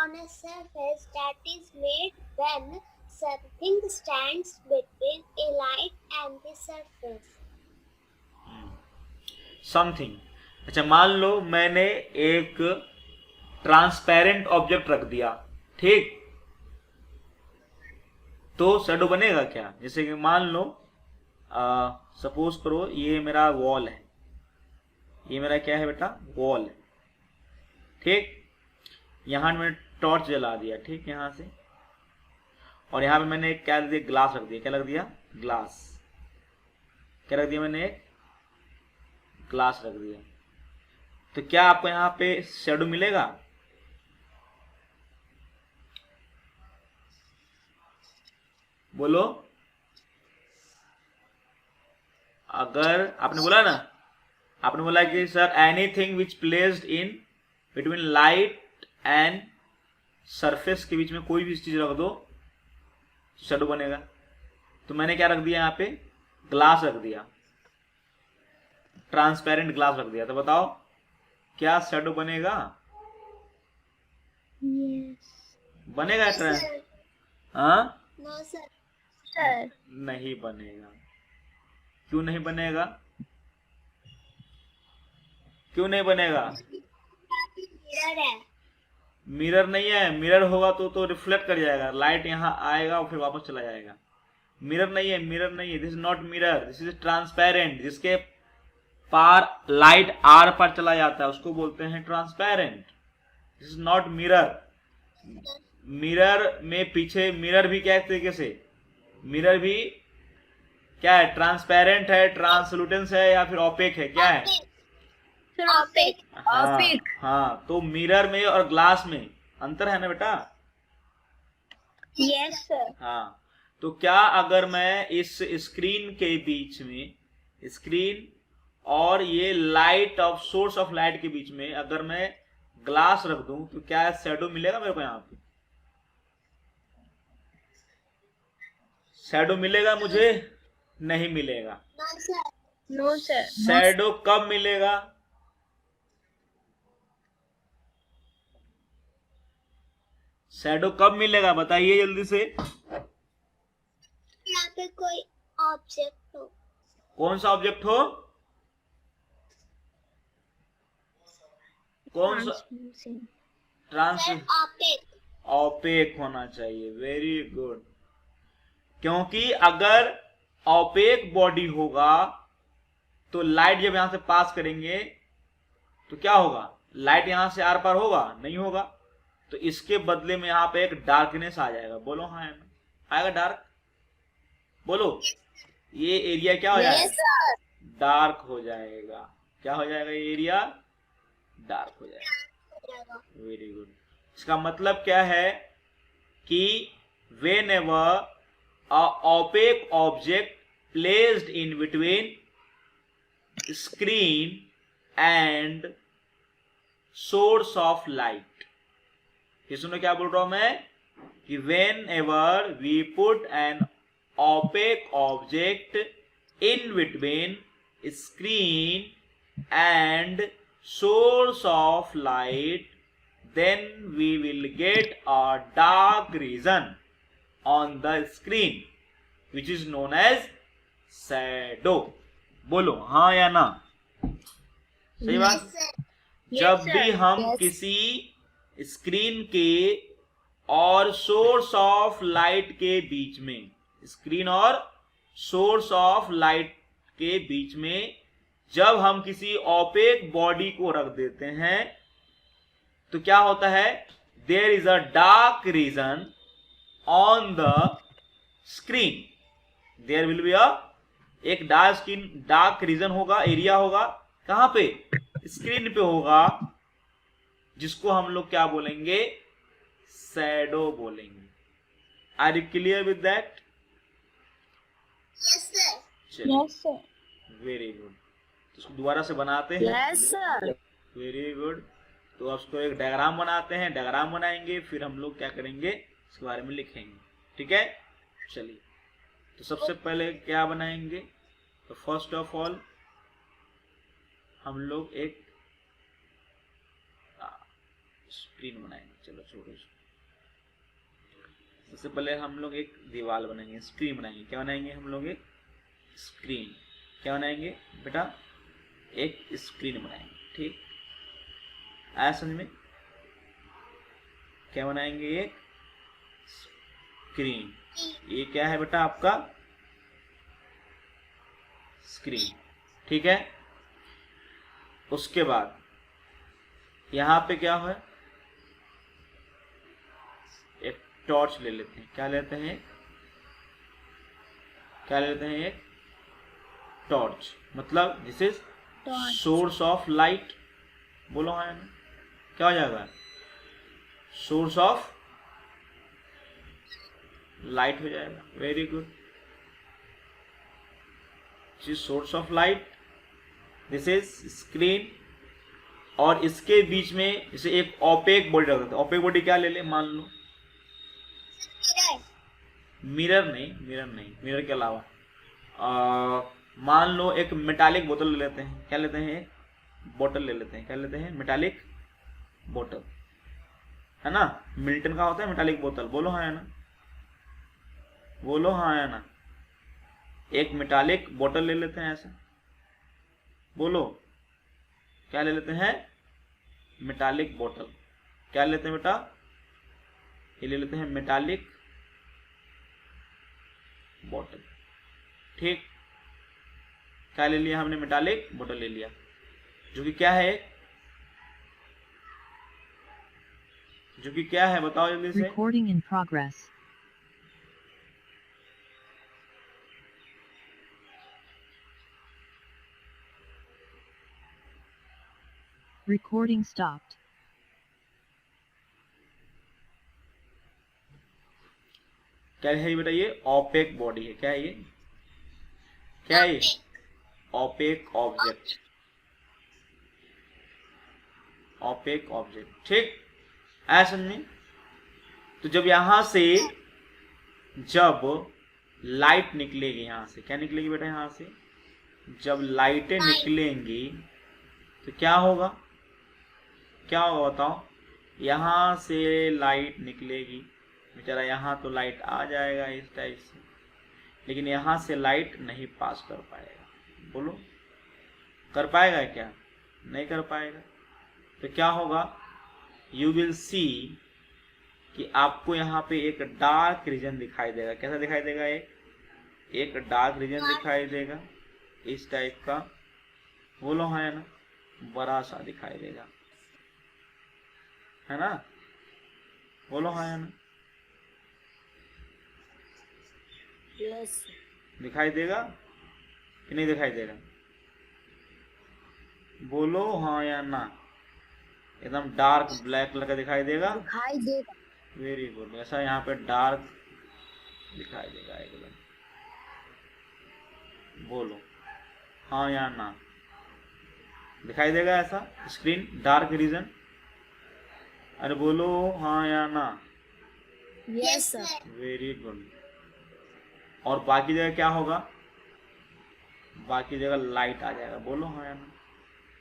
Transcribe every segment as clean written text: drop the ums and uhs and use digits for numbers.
on a surface that is made when something stands between a light and the surface. Something. अच्छा, मान लो मैंने एक transparent object रख दिया, ठीक, तो शैडो बनेगा क्या? जैसे कि मान लो सपोज करो ये मेरा वॉल है, ये मेरा क्या है बेटा? वॉल है, ठीक। यहां मैंने टॉर्च जला दिया, ठीक, यहां से, और यहां पे मैंने एक क्या रख दिया? ग्लास रख दिया। क्या रख दिया? ग्लास। क्या रख दिया मैंने? एक ग्लास रख दिया। तो क्या आपको यहां पे शैडो मिलेगा? बोलो। अगर आपने बोला ना, आपने बोला कि sir anything which placed in between light and surface के बीच में कोई भी चीज रख दो शैडो बनेगा। तो मैंने क्या रख दिया? यहाँ पे ग्लास रख दिया, ट्रांसपेरेंट ग्लास रख दिया। तो बताओ क्या शैडो बनेगा? Yes. बनेगा? No, sir. हाँ, No, sir. Sir. नहीं बनेगा। क्यों नहीं बनेगा? क्यों नहीं बनेगा? मिरर है। मिरर नहीं है। मिरर होगा तो रिफ्लेक्ट कर जाएगा, लाइट यहाँ आएगा और फिर वापस चला जाएगा। मिरर नहीं है, मिरर नहीं है। This is not mirror, this is transparent. जिसके पार लाइट आर पर चला जाता है उसको बोलते हैं transparent. This is not mirror. Mirror में पीछे मिरर भी क्या तरीके से, मिरर भी क्या है? ट्रांसपेरेंट है, ट्रांसलूटेंस है, या फिर ओपेक है? क्या है? ओपेक। हाँ हाँ, तो मिरर में और ग्लास में अंतर है ना बेटा? Yes sir. हाँ, तो क्या अगर मैं इस स्क्रीन के बीच में, स्क्रीन और ये light of source of light के बीच में अगर मैं ग्लास रख दूं तो क्या शैडो मिलेगा मेरे को? यहाँ पे शैडो मिलेगा मुझे? नहीं मिलेगा। No sir. No sir. Shadow कब मिलेगा? शैडो कब मिलेगा बताइए जल्दी से। यहाँ पे कोई ऑब्जेक्ट हो। कौन सा ऑब्जेक्ट हो? कौन सा? Trans OPEC. ओपेक होना चाहिए। Very good. क्योंकि अगर ओपेक बॉडी होगा तो लाइट जब यहां से पास करेंगे तो क्या होगा? लाइट यहां से आर पार होगा? नहीं होगा। तो इसके बदले में यहां पे एक डार्कनेस आ जाएगा। बोलो हाँ या ना? आएगा डार्क? बोलो। ये एरिया क्या हो जाएगा? डार्क हो जाएगा। क्या हो जाएगा? ये एरिया डार्क हो जाएगा। Very good. इसका मतलब क्या है कि when ever a opaque object placed in between screen and source of light, ये सुनो क्या बोल रहा हूं मैं, कि whenever we put an opaque object in between screen and source of light, then we will get a dark region on the screen which is known as shadow. बोलो हाँ या ना? सही बात। जब भी हम किसी स्क्रीन के और सोर्स ऑफ लाइट के बीच में, स्क्रीन और सोर्स ऑफ लाइट के बीच में जब हम किसी ओपेक बॉडी को रख देते हैं तो क्या होता है? There is a dark region on the screen. There will be a एक डार्क रीजन होगा, एरिया होगा। कहां पे? स्क्रीन पे होगा, जिसको हम लोग क्या बोलेंगे? शैडो बोलेंगे। Are you clear with that? Yes sir. Yes sir. Very good. तो इसको दोबारा से बनाते हैं। Yes sir. Very good. तो अब उसको एक डायग्राम बनाते हैं। डायग्राम बनाएंगे, फिर हम लोग क्या करेंगे इसके बारे में लिखेंगे। ठीक है, चलिए। तो सबसे पहले क्या बनाएंगे? तो फर्स्ट ऑफ ऑल हम लोग एक स्क्रीन बनाएंगे। चलो छोड़ो इसको। सबसे पहले हम लोग एक दीवार बनाएंगे, स्क्रीन बनाएंगे। क्या बनाएंगे हम लोग? एक स्क्रीन। क्या बनाएंगे बेटा? एक स्क्रीन बनाएंगे। ठीक, आया समझ में? क्या बनाएंगे? एक स्क्रीन। ये क्या है बेटा? आपका स्क्रीन। ठीक है, उसके बाद यहां पे क्या है? एक टॉर्च ले लेते हैं। क्या लेते हैं? क्या लेते हैं? एक टॉर्च। मतलब this is source of light. बोलो हाँ। क्या हो जाएगा? सोर्स ऑफ लाइट हो जाएगा। Very good. Source of light, this is screen. और इसके बीच में जैसे एक ओपेक बॉडी रख देते हैं। ओपेक बॉडी क्या ले ले? मान लो मिरर नहीं, मिरर के अलावा मान लो एक मेटालिक बोतल ले लेते हैं। क्या लेते हैं? बोतल ले लेते हैं। क्या लेते हैं? मेटालिक बोतल, है ना? मिल्टन का होता है मेटालिक बोतल। बोलो हाँ या ना? बोलो हाँ या ना? एक मेटालिक बोतल ले लेते हैं ऐसा। बोलो, क्या ले लेते हैं? मेटालिक बोतल। क्या लेते हैं बेटा? ये ले लेते हैं मेटालिक बोतल। ठीक, क्या ले लिया हमने? मेटालिक बोतल ले लिया, जो कि क्या है? जो कि क्या है बताओ जल्दी से। Recording in progress. Recording stopped. क्या है ये बेटा? ये ओपेक बॉडी है। क्या है ये? क्या है ये? Opaque object. Opaque object. ठीक, ऐसा समझे? तो जब यहां से जब लाइट निकलेगी, यहां से क्या निकलेगी बेटा? यहां से जब लाइटें निकलेंगी तो क्या होगा? क्या होगा बताओ? यहां से लाइट निकलेगी बेचारा, यहां तो लाइट आ जाएगा इस टाइप से, लेकिन यहां से लाइट नहीं पास कर पाएगा। बोलो, कर पाएगा क्या? नहीं कर पाएगा। तो क्या होगा? यू विल सी कि आपको यहाँ पे एक डार्क रीजन दिखाई देगा। कैसा दिखाई देगा? एक डार्क रीजन दिखाई देगा इस टाइप का। बोलो हाँ या ना? बड़ा सा दिखाई देगा, है ना? बोलो हाँ या ना? Yes. दिखाई देगा कि नहीं दिखाई देगा? बोलो हाँ या ना? एकदम डार्क ब्लैक कलर का दिखाई देगा। दिखाई देगा। Very good. ऐसा यहाँ पे डार्क दिखाई देगा एकदम। बोलो हाँ या ना? दिखाई देगा ऐसा स्क्रीन डार्क रीजन? अरे बोलो हाँ या ना? Yes sir. Very good. और बाकी जगह क्या होगा? बाकी जगह लाइट आ जाएगा। बोलो हाँ या ना?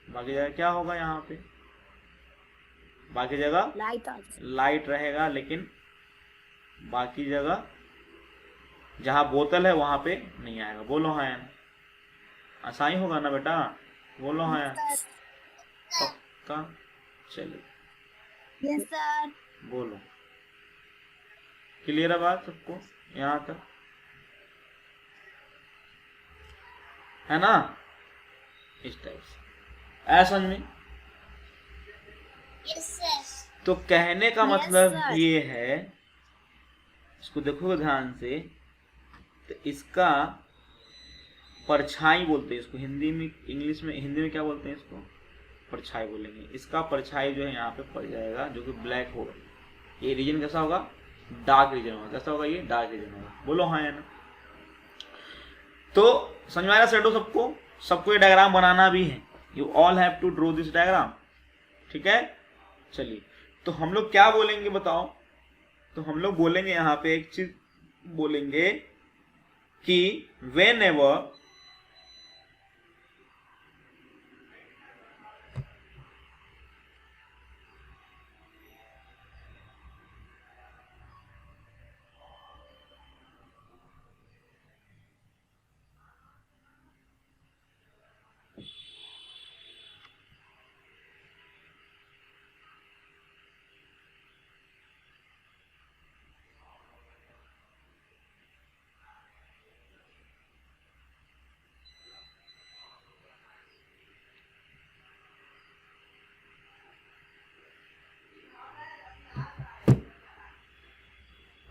बाकी जगह क्या होगा? यहाँ पे बाकी जगह Light आ लाइट रहेगा, लेकिन बाकी जगह जहां बोतल है वहां पे नहीं आएगा। बोलो हाँ या ना? आसानी होगा ना बेटा? बोलो हाँ या ना? पक्का? चलिए Yes sir. बोलो, क्लियर है बात सबको यहाँ तक? है ना? इस टाइप से ऐसा में। Yes sir. तो कहने का Yes, मतलब sir. ये है, इसको देखो ध्यान से, तो इसका परछाई बोलते हैं इसको हिंदी में। इंग्लिश में, हिंदी में क्या बोलते हैं इसको? परछाई बोलेंगे। इसका परछाई जो है यहाँ पे पड़ जाएगा, जो कि ब्लैक होगा। ये रीजन कैसा होगा? डार्क रीजन होगा। कैसा होगा? ये डार्क रीजन होगा। बोलो हाँ या ना? तो समझ में आया सेटो सबको? सबको ये डायग्राम बनाना भी है। You all have to draw this diagram. ठीक है, चलिए। तो हम लोग क्या बोलेंगे बताओ? तो हम लोग बोलेंगे यहाँ पे एक चीज बोलेंगे कि वेन एवर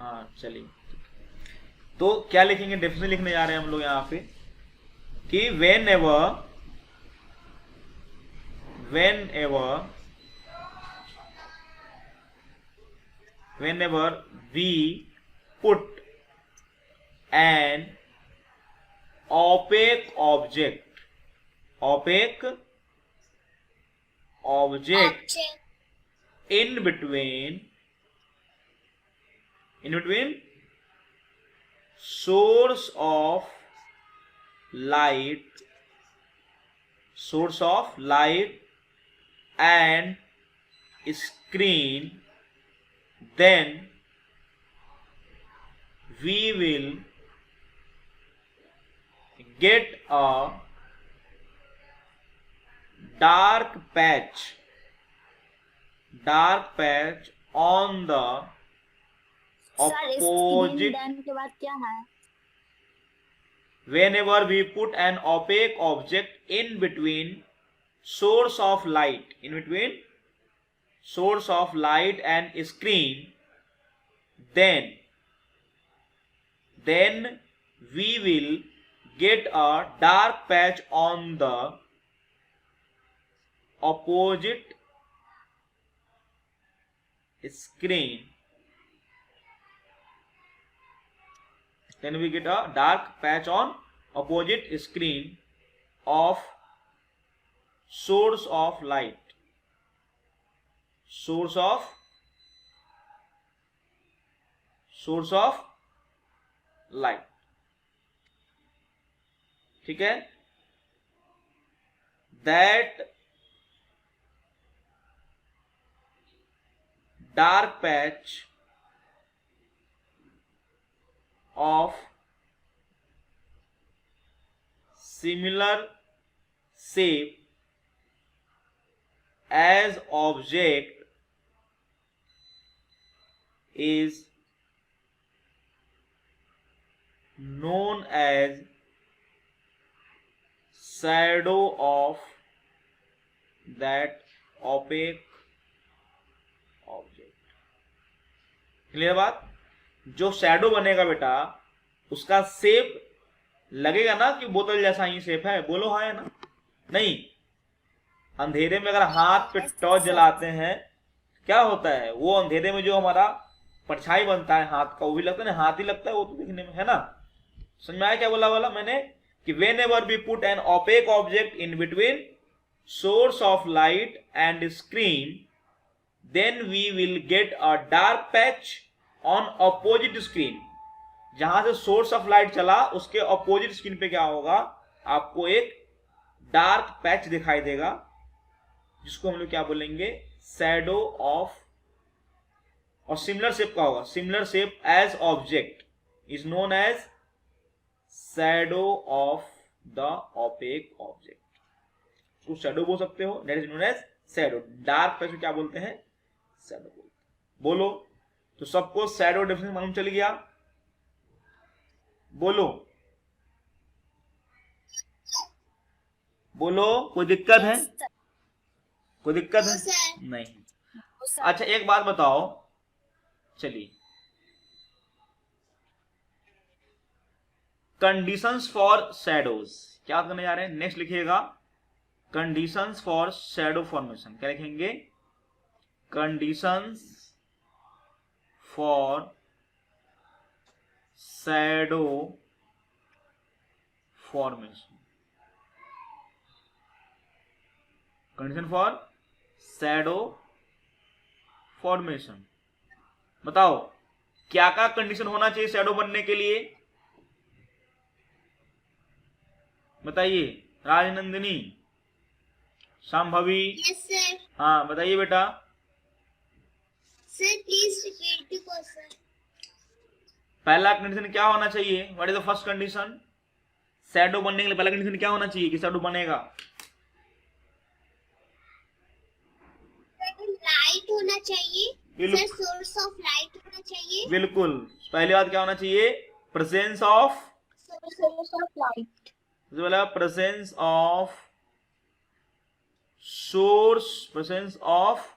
हाँ चलिए, तो क्या लिखेंगे, डेफिनेशन लिखने जा रहे हैं हम लोग यहाँ पे कि when ever we put an opaque object Object. in between source of light and screen, then we will get a dark patch on the sir screen opposite. Dan के बाद क्या है? Whenever we put an opaque object in between source of light and screen, then we will get a dark patch on the opposite screen. Then we get a dark patch on opposite screen of source of light. Source of light. ठीक है, that dark patch of similar shape as object is known as shadow of that opaque object. Clear बात? जो shadow बनेगा बेटा, उसका shape लगेगा ना कि बोतल जैसा ही शेप है, बोलो हाँ या ना? नहीं, अंधेरे में अगर हाथ पे टॉर्च जलाते हैं क्या होता है, वो अंधेरे में जो हमारा परछाई बनता है हाथ का, वो भी लगता है ना, हाथ ही लगता है वो तो दिखने में, है ना? समझ में आया क्या बोला वाला मैंने कि whenever we put an opaque object in between source of light and screen, then we will get a dark patch on opposite screen. जहां से सोर्स ऑफ लाइट चला उसके अपोजिट स्क्रीन पे क्या होगा, आपको एक डार्क पैच दिखाई देगा, जिसको हम लोग क्या बोलेंगे, शैडो ऑफ, और सिमिलर शेप का होगा, similar shape as object is known as shadow of the opaque object. उसको शैडो बोल सकते हो, that is known as shadow. Dark patch क्या बोलते हैं, शैडो बोलते हैं. बोलो, तो सबको शैडो डेफिनेशन मालूम चल गया? बोलो कोई दिक्कत है? कोई दिक्कत है? नहीं. अच्छा एक बात बताओ, चलिए, कंडीशंस फॉर शैडोज क्या करने जा रहे हैं, नेक्स्ट लिखिएगा कंडीशंस फॉर शैडो फॉर्मेशन. क्या लिखेंगे, conditions for shadow formation. Condition for shadow formation. बताओ क्या क्या कंडीशन होना चाहिए शैडो बनने के लिए, बताइए. Rajnandini, Shambhavi, Yes, sir. हाँ बताइए बेटा. Sir, please repeat the question. पहला कंडीशन क्या होना चाहिए, what is the first condition, shadow बनने के लिए पहला कंडीशन क्या होना चाहिए कि शैडो बनेगा? लाइट होना चाहिए. बिल्कुल. सर, सोर्स ऑफ लाइट होना चाहिए. बिल्कुल, पहली बात क्या होना चाहिए, presence of, source of light. बोला presence of source, presence of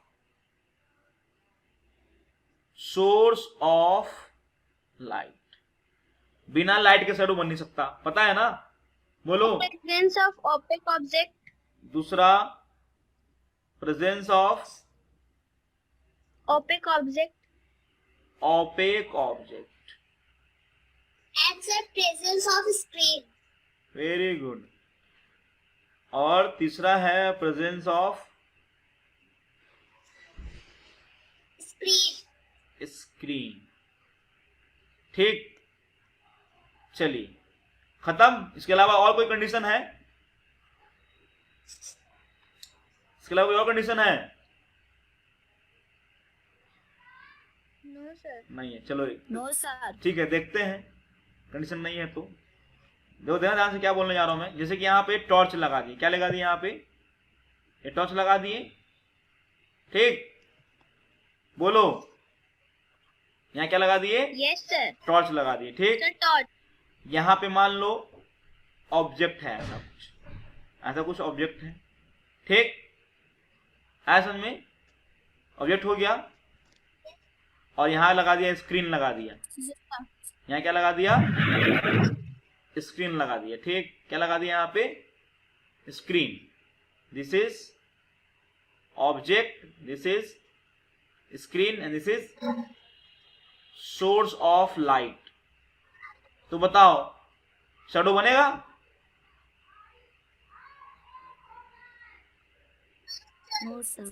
light. बिना लाइट के शैडो बन नहीं सकता, पता है ना? बोलो। Presence of opaque object. दूसरा, presence of Opaque object. Opaque object. And sir, presence of screen. Very good. और तीसरा है प्रेजेंस ऑफ Screen. स्क्रीन। ठीक, चलिए खत्म। इसके अलावा और कोई कंडीशन है? इसके अलावा कोई और कंडीशन है? No sir. नहीं है, चलो No sir. ठीक है, देखते हैं। कंडीशन नहीं है तो देखो, ध्यान से क्या बोलने जा रहा हूं मैं। जैसे कि यहाँ पे टॉर्च लगा दी, क्या लगा दी यहाँ पे? ये टॉर्च लगा दिए, ठीक? बोलो, यहाँ क्या लगा दिए? Yes sir. टॉर्च लगा दिए, ठीक? Sir torch. यहाँ पे मान लो ऑब्जेक्ट है, ऐसा कुछ ऑब्जेक्ट है, ठीक? ऐसा में ऑब्जेक्ट हो गया, और यहाँ लगा दिया स्क्रीन लगा दिया। यहाँ क्या लगा दिया? स्क्रीन लगा दिया, ठीक? क्या लगा दिया यहाँ पे? Screen. This is object, this is screen, and this is source of light. तो बताओ, शैडो बनेगा? No sir.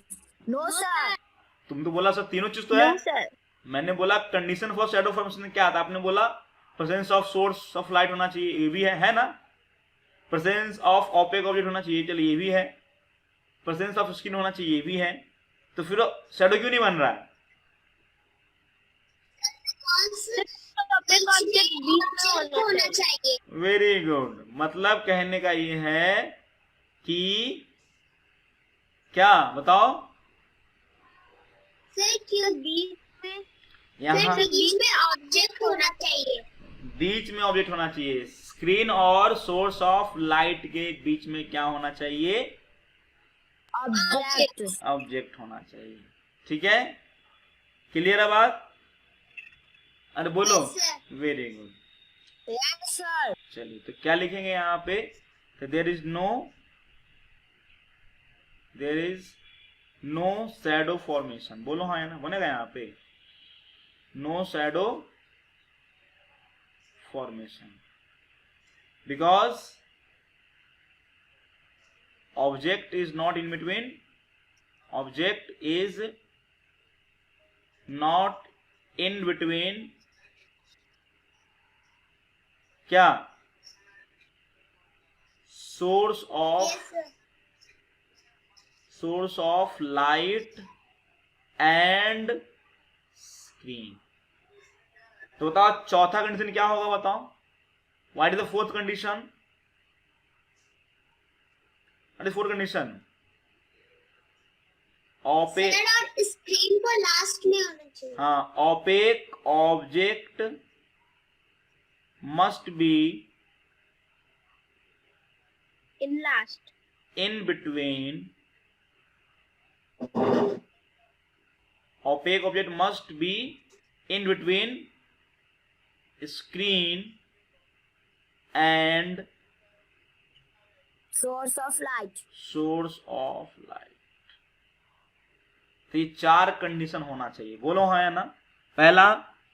No sir. तुम तो बोला सर तीनों चीज तो है। No sir. मैंने बोला कंडीशन फॉर शैडो फॉर्मेशन क्या था? आपने बोला presence of source of light होना चाहिए, ये भी है ना? प्रेजेंस ऑफ ऑपेक ऑब्जेक्ट होना चाहिए, चलिए ये भी है। प्रेजेंस ऑफ स्क्रीन होना चाहिए, ये भी है। तो फिर शैडो क्यों नहीं बन रहा है? Opaque object बीच में होना चाहिए. Very good. मतलब कहने का ये है कि क्या बताओ? सर क्यों बीच में. यहाँ बीच में ऑब्जेक्ट होना चाहिए. बीच में ऑब्जेक्ट होना चाहिए। स्क्रीन और सोर्स ऑफ लाइट के बीच में क्या होना चाहिए? Object. ऑब्जेक्ट होना चाहिए, ठीक है? क्लियर है बात? अरे बोलो। Yes, sir. Very good. Yes sir. चलिए, तो क्या लिखेंगे यहाँ पे? तो there is no shadow formation. बोलो हाँ, है ना? बनेगा यहाँ पे no shadow formation, because object is not in between, object is not in between क्या? Source of light and screen. तो बताओ चौथा कंडीशन क्या होगा? बताओ, what is the fourth condition? What is fourth condition? Opaque, sir और screen को last में होना चाहिए. हाँ, opaque object must be In last. in between, opaque object must be in between screen and Source of light. source of light। तो ये चार condition होना चाहिए। बोलो हाँ या ना? पहला,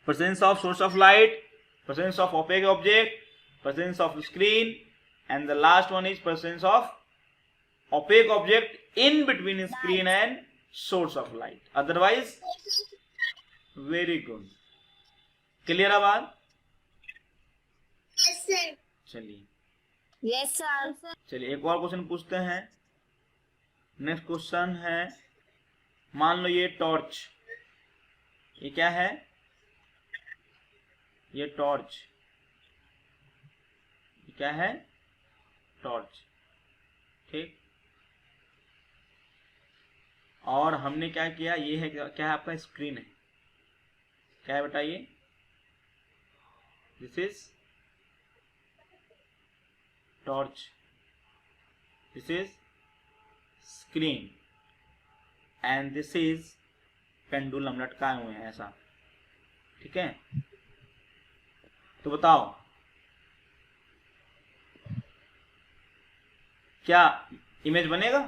presence of source of light, presence of opaque object, presence of screen, and the last one is presence of opaque object in between screen and source of light. Otherwise, very good. Clear है बात? Yes, sir. चलिए Yes sir. चलिए एक और question पूछते हैं। Next question है, मान लो ये टॉर्च, ये क्या है? ये टॉर्च, ये क्या है? टॉर्च, ठीक? और हमने क्या किया? ये है क्या है? आपका स्क्रीन है। क्या है बेटा ये? This is torch, this is screen, and this is pendulum, लटकाए हुए हैं ऐसा, ठीक है? तो बताओ क्या इमेज बनेगा?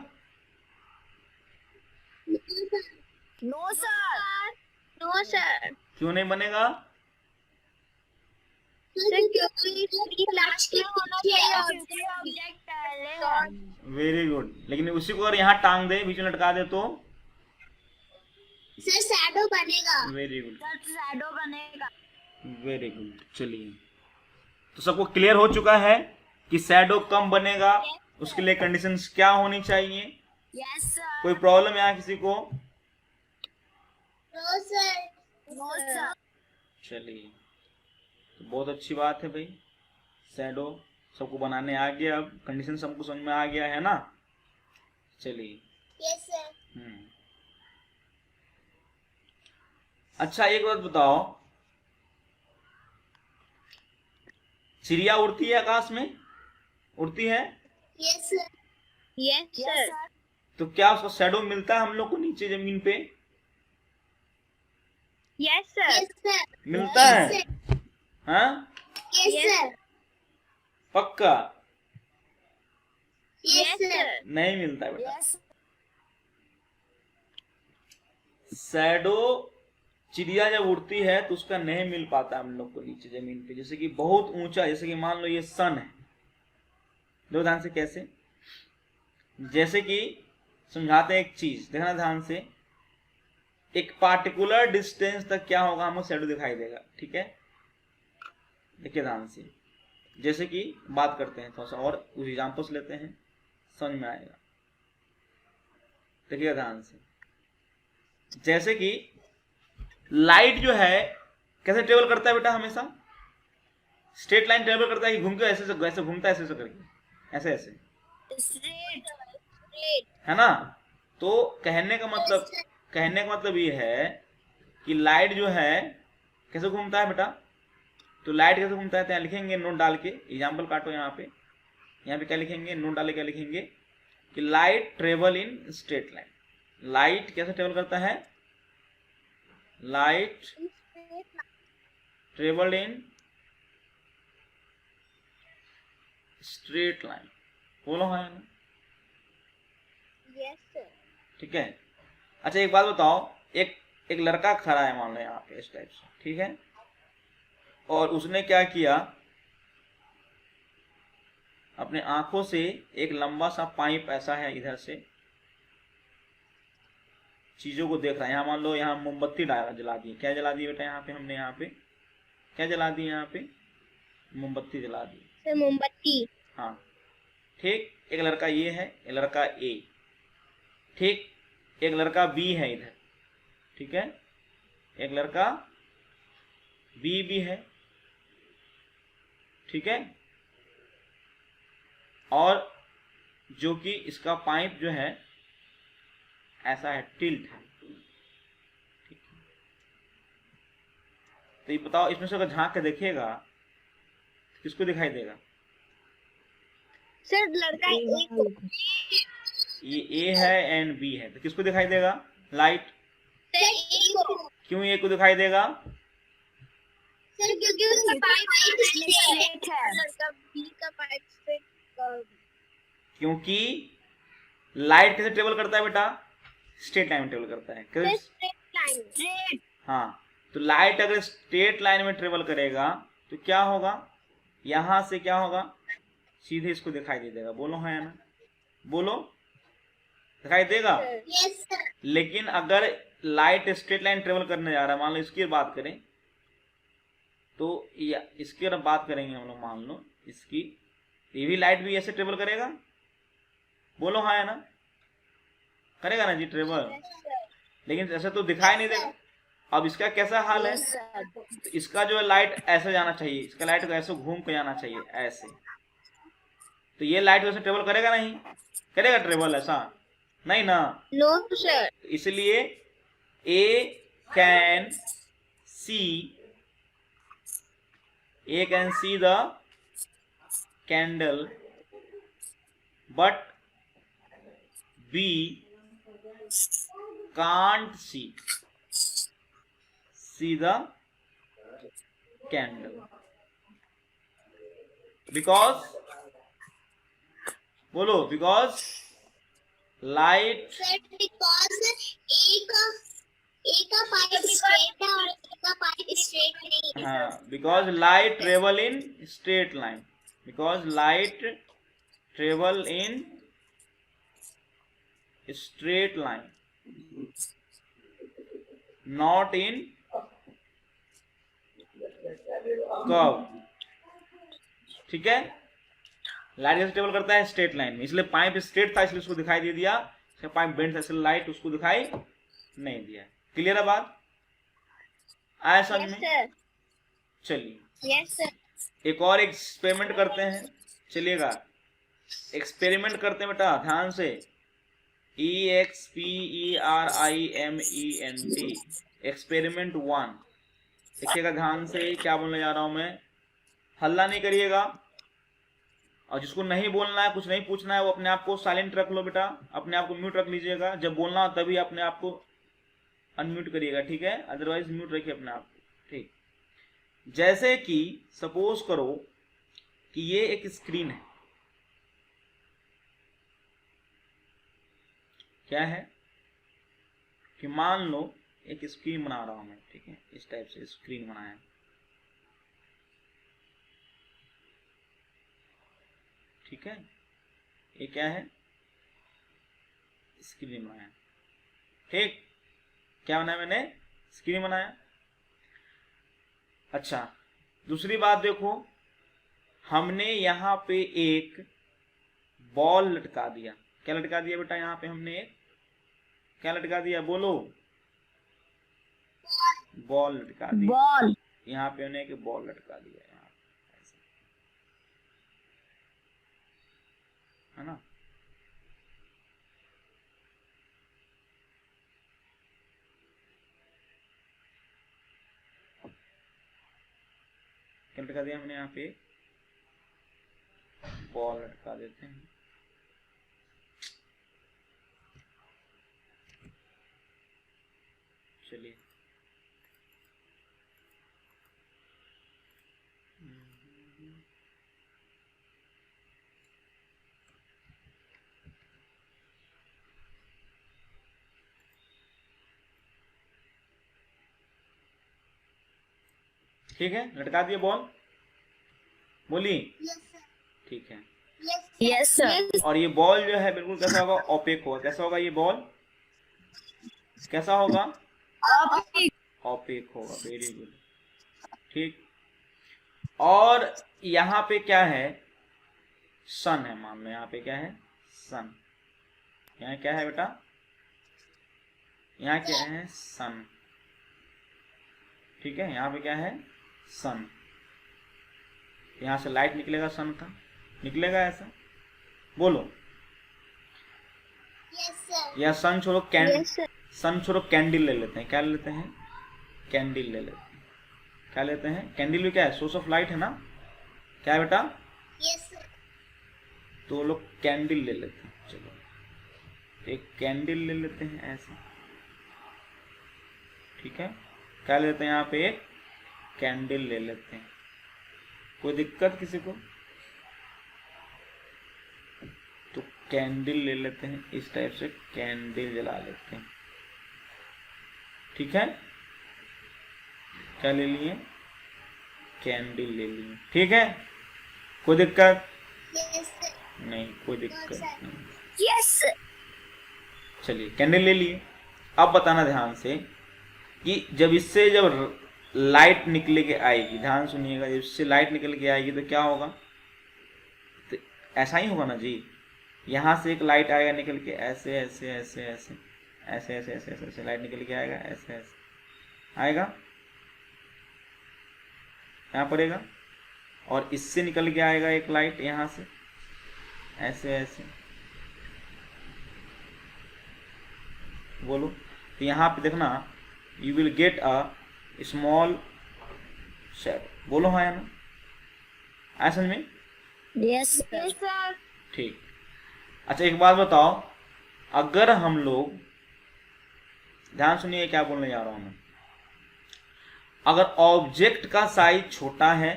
नो सर, नो सर, क्यों नहीं बनेगा? सर क्योंकि ट्री लास्ट में होना चाहिए, ऑब्जेक्ट पहले है। Very good. लेकिन उसी को अगर यहाँ टांग दे, बीच में लटका दे तो? सर शैडो बनेगा। वेरी गुड, सर शैडो बनेगा। Very good. चलिए, तो सबको क्लियर हो चुका है कि शैडो कम बनेगा, उसके लिए कंडीशंस क्या होनी चाहिए? Yes sir. कोई प्रॉब्लम यहाँ किसी को? No sir. No sir. चलिए, तो बहुत अच्छी बात है भाई, शैडो सबको बनाने आ गया, अब कंडीशन सबको समझ में आ गया है ना? चलिए। Yes sir. अच्छा, एक बात बताओ, चिड़िया उड़ती है आकाश में? उड़ती है? Yes sir. Yes sir. तो क्या उसका शैडो मिलता है हम लोग को नीचे जमीन पे? Yes sir. Yes sir. मिलता है? हाँ, यस सर। पक्का? Yes sir. नहीं मिलता है बेटा। यस। शैडो चिड़िया जब उड़ती है तो उसका नहीं मिल पाता हम लोग को नीचे जमीन पे। जैसे कि बहुत ऊंचा, जैसे कि मान लो ये सन है, दो ध्यान से कैसे, जैसे कि समझाते हैं एक चीज, देखना ध्यान से। एक पार्टिकुलर डिस्टेंस तक क्या होगा, हमको शैडो दिखाई देगा, ठीक है? देखिए ध्यान से, जैसे कि बात करते हैं थोड़ा सा और कुछ एग्जाम्पल्स लेते हैं, समझ में आएगा। देखिए ध्यान से, जैसे कि लाइट जो है कैसे ट्रेवल करता है बेटा? हमेशा स्ट्रेट लाइन ट्रेवल करता है कि घूम के ऐसे से ऐसे घूमता है, ऐसे ऐसे करके, ऐसे ऐसे, स्ट्रेट। है ना? तो कहने का मतलब ये है कि लाइट जो है कैसे घूमता है बेटा? तो लाइट कैसे घूमता है तो यहाँ लिखेंगे नोट डाल के, एग्जाम्पल काटो यहाँ पे क्या लिखेंगे, नोट डाले क्या लिखेंगे कि light travel in straight line. Light कैसे ट्रेवल करता है? Light travel in straight line. बोलो हाँ ना? Yes sir. ठीक है। अच्छा, एक बात बताओ, एक लड़का खड़ा है मान लो यहाँ पे इस टाइप से, ठीक है? और उसने क्या किया, अपने आंखों से एक लंबा सा पाइप ऐसा है इधर से चीजों को देख रहा है। यहाँ मान लो यहाँ मोमबत्ती जला दी, क्या जला दी बेटा? यहाँ पे हमने यहाँ पे क्या जला दी? यहाँ पे मोमबत्ती जला दी। सर मोमबत्ती। हाँ, ठीक। एक लड़का ये है, एक लड़का ए, ठीक। एक लड़का बी है इधर, ठीक है? एक लड़का बी भी है, ठीक है? और जो कि इसका पाइप जो है ऐसा है, टिल्ट है, ठीक है? तो ये बताओ, इसमें से अगर झांक के देखिएगा तो किसको दिखाई देगा? सर लड़का ए को। ये ए है एंड बी है, तो किसको दिखाई देगा? लाइट। सर ए को। क्यों ए को दिखाई देगा? सर क्योंकि उसका पाइप स्ट्रेट है। लड़का बी का पाइप स्ट्रेट। क्योंकि लाइट कैसे ट्रेवल करता है बेटा? स्ट्रेट लाइन में ट्रेवल करता है। कैसे? Straight line. स्ट्रेट। हाँ, तो लाइट अगर स्ट्रेट लाइन में ट्रेवल करेगा तो क्या होगा? यहां से क्या होगा? सीधे इसको दिखाई दे देगा। बोलो हाँ या ना? बोलो, दिखाई देगा? Yes sir. लेकिन अगर लाइट स्ट्रेट लाइन ट्रेवल करने जा रहा है, मान लो इसकी बात करें तो इसकी अगर बात करेंगे हम लोग, मान लो इसकी, ये भी लाइट भी ऐसे ट्रेवल करेगा। बोलो हाँ या ना? करेगा ना जी ट्रेवल, लेकिन ऐसे तो दिखाई नहीं देगा। अब इसका कैसा हाल है? तो इसका जो है लाइट ऐसे जाना चाहिए, इसका लाइट को ऐसे घूम के जाना चाहिए ऐसे, तो ये लाइट वैसे ट्रेवल करेगा नहीं? करेगा ट्रेवल ऐसा? नहीं ना। No sir. इसलिए A can see the candle but B can't see the candle. Because, बोलो, बिकॉज लाइट, सर बिकॉज एक का पाइप स्ट्रेट है और एक का पाइप स्ट्रेट नहीं है। हाँ, because light travel in straight line, because light travel in straight line, not in curve. ठीक है, लाइट कैसे ट्रेवल करता है? स्ट्रेट लाइन में, इसलिए पाइप स्ट्रेट था इसलिए उसको दिखाई दे दिया, पाइप बेंड था इसलिए लाइट उसको दिखाई नहीं दिया। क्लियर है बात? आया समझ में? चलिए यस सर। एक और एक्सपेरिमेंट करते हैं, चलिएगा एक्सपेरिमेंट करते हैं बेटा, ध्यान से। EXPERIMENT, experiment 1। देखिएगा ध्यान से क्या बोलने जा रहा हूं मैं, हल्ला नहीं करिएगा, और जिसको नहीं बोलना है, कुछ नहीं पूछना है, वो अपने आप को साइलेंट रख लो बेटा, अपने आप को म्यूट रख लीजिएगा। जब बोलना हो तभी अपने आप को अनम्यूट करिएगा, ठीक है? अदरवाइज म्यूट रखिए अपने आप को, ठीक। जैसे कि सपोज करो कि ये एक स्क्रीन है, क्या है कि मान लो एक स्क्रीन बना रहा हूं मैं, ठीक है? इस टाइप से स्क्रीन बनाया, ठीक है? ये क्या है? स्क्रीन बनाया, ठीक? क्या बनाया मैंने? स्क्रीन बनाया। अच्छा, दूसरी बात देखो, हमने यहाँ पे एक बॉल लटका दिया। क्या लटका दिया बेटा? यहाँ पे हमने एक क्या लटका दिया? बोलो, बॉल लटका दिया। बॉल। यहाँ पे हमने एक बॉल लटका दिया, यहाँ ऐसे, है ना? क्या लटका दिया हमने? यहाँ पे बॉल लटका देते हैं। चलिए ठीक है, लटका दिए बॉल, बोली, यस सर। ठीक है। Yes sir. और ये बॉल जो है बिल्कुल कैसा होगा? ओपेक होगा। कैसा होगा ये बॉल? कैसा होगा? ओपेक होगा। वेरी गुड, ठीक। और यहाँ पे क्या है? सन है, मान लो यहाँ पे क्या है? सन। यहाँ क्या है बेटा? यहाँ क्या है? सन, ठीक है? यहाँ पे क्या है? सन। यहाँ से लाइट निकलेगा, सन का निकलेगा, ऐसा बोलो। Yes sir. या सन छोड़ो, सन छोड़ो, कैंडल ले लेते हैं। क्या ले लेते हैं? कैंडल ले लेते हैं। क्या लेते हैं? कैंडल भी क्या है? सोर्स ऑफ लाइट है ना? क्या है बेटा? Yes sir. तो लोग कैंडल ले लेते हैं। चलो एक कैंडल ले लेते हैं ऐसे, ठीक है? क्या लेते हैं? यहाँ पे एक कैंडल ले लेते हैं। कोई दिक्कत किसी को? तो कैंडल ले लेते हैं, इस टाइप से कैंडल जला लेते हैं, ठीक है? क्या ले लिए? कैंडल ले लिए, ठीक है? कोई दिक्कत? Yes sir. नहीं, कोई दिक्कत नहीं। यस। चलिए कैंडल ले लिए। अब बताना ध्यान से कि जब लाइट निकल के आएगी, ध्यान सुनिएगा, जब इससे लाइट निकल के आएगी तो क्या होगा? तो ऐसा ही होगा ना जी, यहाँ से एक लाइट आएगा निकल के, ऐसे ऐसे ऐसे ऐसे ऐसे ऐसे ऐसे ऐसे ऐसे लाइट निकल के आएगा, ऐसे ऐसे आएगा, यहाँ पड़ेगा। और इससे निकल के आएगा एक लाइट यहाँ से, ऐसे ऐसे, बोलो। तो यहाँ पे देखना, you will get a small shadow. बोलो हाँ या ना? आया समझ में? Yes sir. ठीक। अच्छा एक बात बताओ, अगर हम लोग, ध्यान सुनिए क्या बोलने जा रहा हूं मैं, अगर ऑब्जेक्ट का साइज छोटा है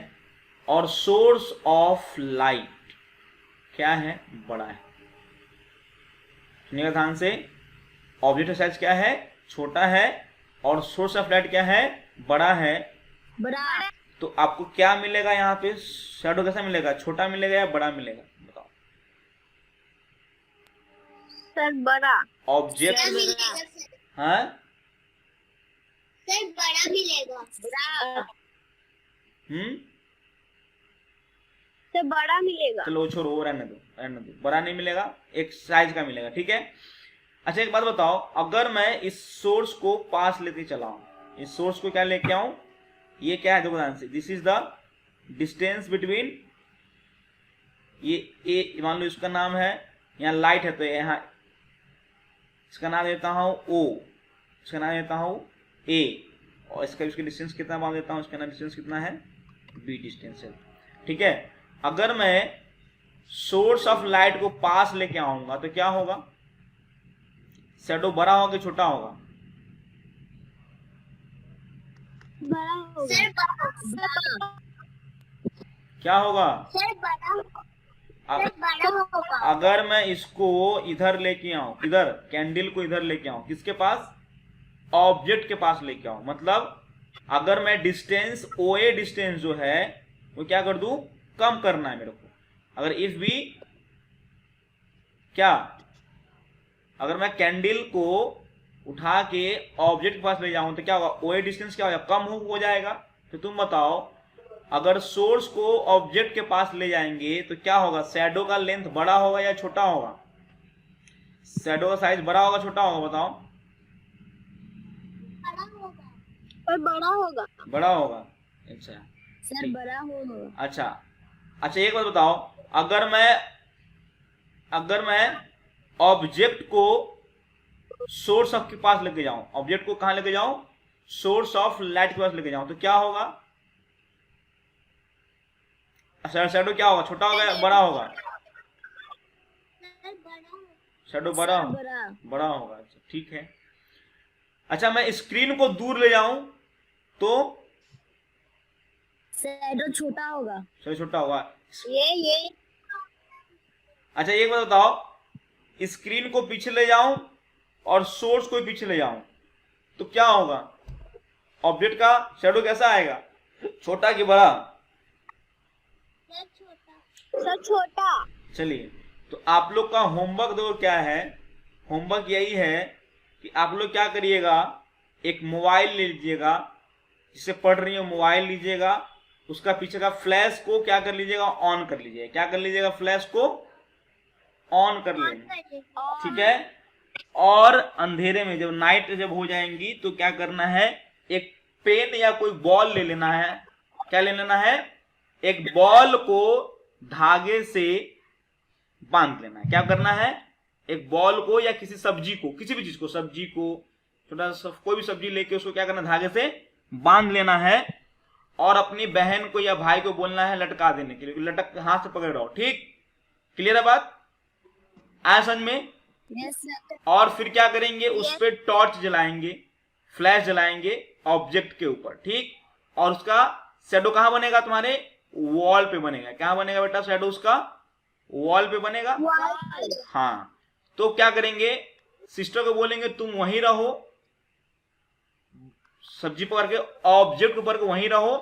और सोर्स ऑफ लाइट क्या है, बड़ा है। सुनिएगा ध्यान से, ऑब्जेक्ट का साइज क्या है, छोटा है, और सोर्स ऑफ लाइट क्या है, बड़ा है। बड़ा। तो आपको क्या मिलेगा यहाँ पे, शैडो कैसा मिलेगा, छोटा मिलेगा या बड़ा मिलेगा, बताओ। सर बड़ा। ऑब्जेक्ट, हाँ सर बड़ा मिलेगा। सर बड़ा मिलेगा। चलो छोड़ो, वो रहने दो, बड़ा नहीं मिलेगा, एक साइज का मिलेगा, ठीक है। अच्छा एक बात बताओ, अगर मैं इस सोर्स को पास लेके चला हूं, इस सोर्स को क्या लेके आऊं, ये क्या है, देखो ध्यान से, this is the distance between, ये ए मान लो इसका नाम है, यहाँ लाइट है तो यहाँ इसका नाम देता हूं ओ, इसका नाम देता हूं ए, और इसका डिस्टेंस कितना मान देता हूं, इसका नाम डिस्टेंस कितना है, बी डिस्टेंस है, ठीक है। अगर मैं सोर्स ऑफ लाइट को पास लेके आऊंगा तो क्या होगा, शैडो बड़ा होगा कि छोटा होगा, बड़ा होगा। सर बड़ा। क्या होगा, सर बड़ा होगा। अगर मैं इसको इधर लेके आऊं, इधर कैंडल को इधर लेके आऊं, किसके पास, ऑब्जेक्ट के पास लेके आऊं, मतलब अगर मैं डिस्टेंस ओए डिस्टेंस जो है वो क्या कर दूं, कम करना है मेरे को। अगर इफ भी क्या, अगर मैं कैंडल को उठा के ऑब्जेक्ट के पास ले जाऊं तो क्या होगा, ओए डिस्टेंस क्या होगा, कम हो जाएगा। तो तुम बताओ, अगर सोर्स को ऑब्जेक्ट के पास ले जाएंगे तो क्या होगा, शैडो का लेंथ बड़ा होगा या छोटा होगा, शैडो का साइज बड़ा होगा छोटा होगा, बताओ। बड़ा होगा। पर बड़ा होगा। बड़ा होगा, अच्छा सर बड़ा होगा। अच्छा एक बात बताओ, अगर मैं ऑब्जेक्ट को सोर्स ऑफ के पास लेके जाऊं, ऑब्जेक्ट को कहां लेके जाऊं, सोर्स ऑफ लाइट के पास लेके जाऊं, तो क्या होगा, शैडो क्या होगा, छोटा होगा या बड़ा होगा, शैडो बड़ा होगा, अच्छा ठीक है। अच्छा मैं स्क्रीन को दूर ले जाऊं तो शैडो छोटा होगा। शैडो छोटा होगा, ये अच्छा एक बात बताओ, स्क्रीन को पीछे ले जाऊं और सोर्स को पीछे ले जाऊं तो क्या होगा, ऑब्जेक्ट का शैडो कैसा आएगा, छोटा कि बड़ा, सर छोटा। चलिए तो आप लोग का होमवर्क देखो क्या है, होमवर्क यही है कि आप लोग क्या करिएगा, एक मोबाइल ले लीजिएगा, जिससे पढ़ रही हो मोबाइल लीजिएगा, उसका पीछे का फ्लैश को क्या कर लीजिएगा, ऑन कर लीजिएगा, क्या कर लीजिएगा, फ्लैश को ऑन कर लेंगे, ठीक है। और अंधेरे में जब नाइट जब हो जाएंगी तो क्या करना है, एक पेन या कोई बॉल ले लेना है, क्या ले लेना है, एक बॉल को धागे से बांध लेना है, क्या करना है, एक बॉल को या किसी सब्जी को, किसी भी चीज को, सब्जी को, छोटा सा कोई भी सब्जी लेके उसको क्या करना, धागे से बांध लेना है, और अपनी बहन को या भाई को बोलना है लटका देने के लिए, लटक हाथ से पकड़ रहो, ठीक, क्लियर है बात, आया समझ में। और फिर क्या करेंगे, उस पर टॉर्च जलाएंगे, फ्लैश जलाएंगे ऑब्जेक्ट के ऊपर, ठीक, और उसका शैडो कहां बनेगा, तुम्हारे वॉल पे बनेगा, कहां बनेगा बेटा, शैडो उसका वॉल पे बनेगा, हाँ। तो क्या करेंगे, सिस्टर को बोलेंगे तुम वहीं रहो, सब्जी पकड़ के ऑब्जेक्ट ऊपर के वहीं रहो,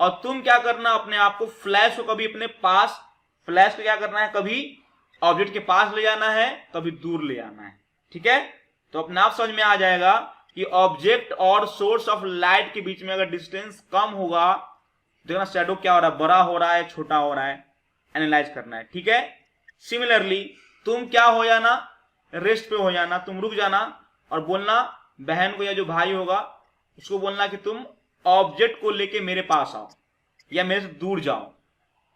और तुम क्या करना, अपने आप को फ्लैश को कभी अपने पास, फ्लैश को क्या करना है, कभी ऑब्जेक्ट के पास ले जाना है, कभी दूर ले जाना है, ठीक है। तो अपने आप समझ में आ जाएगा कि ऑब्जेक्ट और सोर्स ऑफ लाइट के बीच में अगर डिस्टेंस कम होगा, देखना शैडो क्या हो रहा है, बड़ा हो रहा है, छोटा हो रहा है, एनालाइज करना है, ठीक है। सिमिलरली तुम क्या हो जाना, रेस्ट पे हो जाना, तुम रुक जाना और बोलना बहन को या जो भाई होगा उसको बोलना कि तुम ऑब्जेक्ट को लेके मेरे पास आओ या मेरे से दूर जाओ,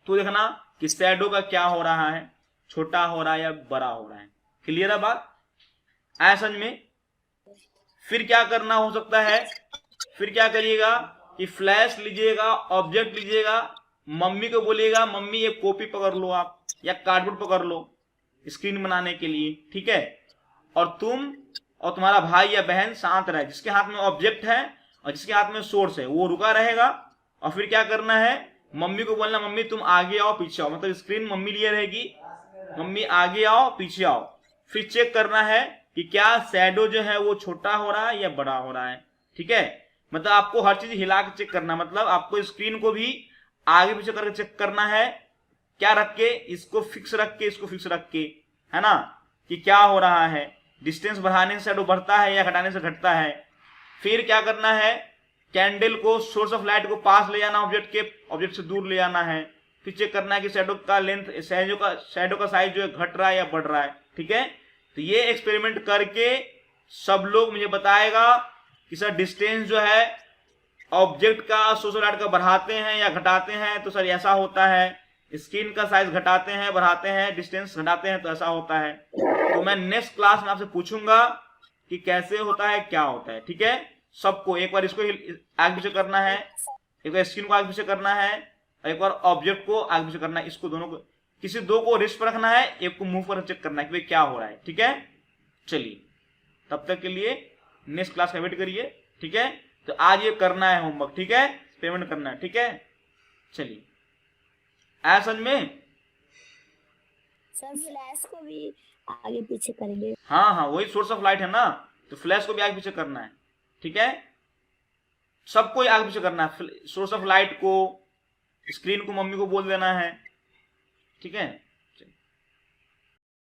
तो देखना कि शैडो का क्या हो रहा है, छोटा हो रहा है या बड़ा हो रहा है, क्लियर है बात, आया समझ में। फिर क्या करना हो सकता है, फिर क्या करिएगा कि फ्लैश लीजिएगा, ऑब्जेक्ट लीजिएगा, मम्मी को बोलिएगा मम्मी ये कॉपी पकड़ लो आप, या कार्डबोर्ड पकड़ लो स्क्रीन बनाने के लिए, ठीक है। और तुम और तुम्हारा भाई या बहन शांत रहे, जिसके हाथ में ऑब्जेक्ट है और जिसके हाथ में सोर्स है वो रुका रहेगा, और फिर क्या करना है, मम्मी को बोलना मम्मी तुम आगे आओ पीछे आओ, मतलब स्क्रीन मम्मी लिए रहेगी, मम्मी आगे आओ पीछे आओ। फिर चेक करना है कि क्या शैडो जो है वो छोटा हो रहा है या बड़ा हो रहा है। ठीक है, मतलब आपको हर चीज हिला के चेक करना, मतलब आपको स्क्रीन को भी आगे पीछे करके चेक करना है, क्या रख के, इसको फिक्स रख के इसको फिक्स रख के, है ना, कि क्या हो रहा है, डिस्टेंस बढ़ाने से शैडो बढ़ता है या घटाने से घटता है। फिर क्या करना है, कैंडल को, सोर्स ऑफ लाइट को पास ले जाना ऑब्जेक्ट के, ऑब्जेक्ट से दूर ले जाना है। फिर चेक करना है कि शैडो का लेंथ, शैडो का साइज जो है घट रहा है या बढ़ रहा है। ठीक है, तो ये एक्सपेरिमेंट करके सब लोग मुझे बताएगा कि सर डिस्टेंस जो है ऑब्जेक्ट का, सोर्स ऑफ लाइट का बढ़ाते हैं या घटाते हैं तो सर ऐसा होता है, स्क्रीन का साइज घटाते हैं बढ़ाते हैं, डिस्टेंस घटाते हैं तो ऐसा होता है। तो मैं नेक्स्ट क्लास में आपसे पूछूंगा कि कैसे होता है, क्या होता है। ठीक है, सबको एक बार इसको आगे पीछे करना है, एक बार स्क्रीन को आगे पीछे करना है, और एक बार ऑब्जेक्ट को आगे पीछे करना है। इसको दोनों को, किसी दो को रेस्ट पर रखना है, एक को मूव पर चेक करना है कि भाई क्या हो रहा है। ठीक है, चलिए तब तक के लिए नेक्स्ट क्लास का वेट करिए। ठीक है, तो आज ये करना है होमवर्क। ठीक है, पेमेंट करना है। ठीक है, चलिए आया समझ में? सर फ्लैश को भी आगे पीछे करेंगे। हाँ हाँ, वही सोर्स ऑफ लाइट है ना, तो फ्लैश को भी आगे पीछे करना है। ठीक है, सबको आगे पीछे करना है, सोर्स ऑफ लाइट को, स्क्रीन को मम्मी को बोल देना है। ठीक है।